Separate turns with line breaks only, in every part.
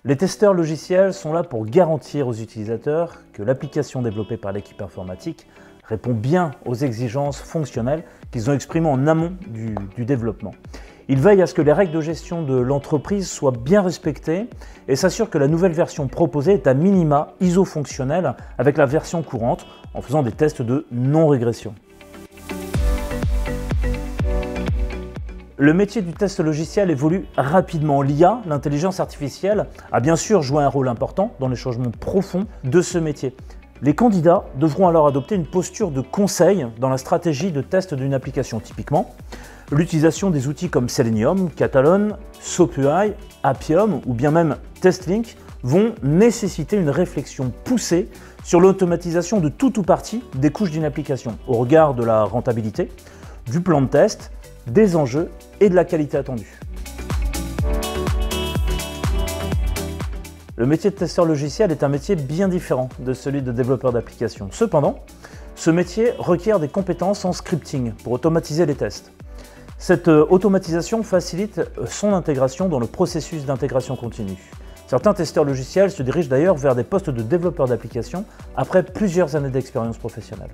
Les testeurs logiciels sont là pour garantir aux utilisateurs que l'application développée par l'équipe informatique répond bien aux exigences fonctionnelles qu'ils ont exprimées en amont du développement. Ils veillent à ce que les règles de gestion de l'entreprise soient bien respectées et s'assurent que la nouvelle version proposée est à minima iso-fonctionnelle avec la version courante en faisant des tests de non-régression. Le métier du test logiciel évolue rapidement. L'IA, l'intelligence artificielle, a bien sûr joué un rôle important dans les changements profonds de ce métier. Les candidats devront alors adopter une posture de conseil dans la stratégie de test d'une application. Typiquement, l'utilisation des outils comme Selenium, Catalone, SoapUI, Appium ou bien même TestLink vont nécessiter une réflexion poussée sur l'automatisation de tout ou partie des couches d'une application au regard de la rentabilité, du plan de test, des enjeux et de la qualité attendue. Le métier de testeur logiciel est un métier bien différent de celui de développeur d'application. Cependant, ce métier requiert des compétences en scripting pour automatiser les tests. Cette automatisation facilite son intégration dans le processus d'intégration continue. Certains testeurs logiciels se dirigent d'ailleurs vers des postes de développeurs d'application après plusieurs années d'expérience professionnelle.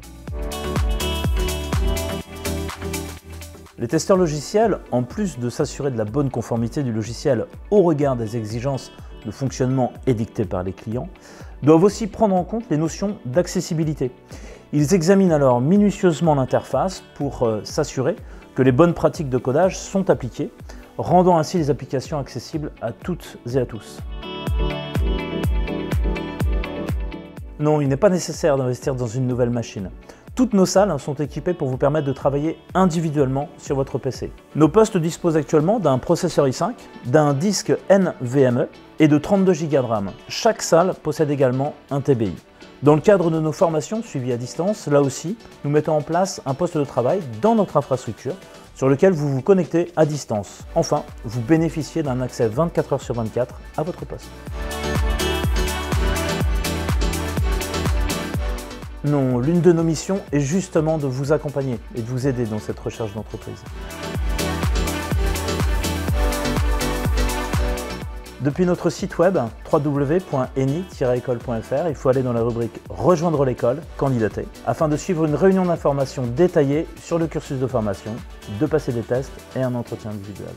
Les testeurs logiciels, en plus de s'assurer de la bonne conformité du logiciel au regard des exigences de fonctionnement édictées par les clients, doivent aussi prendre en compte les notions d'accessibilité. Ils examinent alors minutieusement l'interface pour s'assurer que les bonnes pratiques de codage sont appliquées, rendant ainsi les applications accessibles à toutes et à tous. Non, il n'est pas nécessaire d'investir dans une nouvelle machine. Toutes nos salles sont équipées pour vous permettre de travailler individuellement sur votre PC. Nos postes disposent actuellement d'un processeur i5, d'un disque NVMe et de 32 Go de RAM. Chaque salle possède également un TBI. Dans le cadre de nos formations suivies à distance, là aussi, nous mettons en place un poste de travail dans notre infrastructure sur lequel vous vous connectez à distance. Enfin, vous bénéficiez d'un accès 24 heures sur 24 à votre poste. Non, l'une de nos missions est justement de vous accompagner et de vous aider dans cette recherche d'entreprise. Depuis notre site web www.eni-ecole.fr, il faut aller dans la rubrique « Rejoindre l'école », candidater, afin de suivre une réunion d'information détaillée sur le cursus de formation, de passer des tests et un entretien individuel.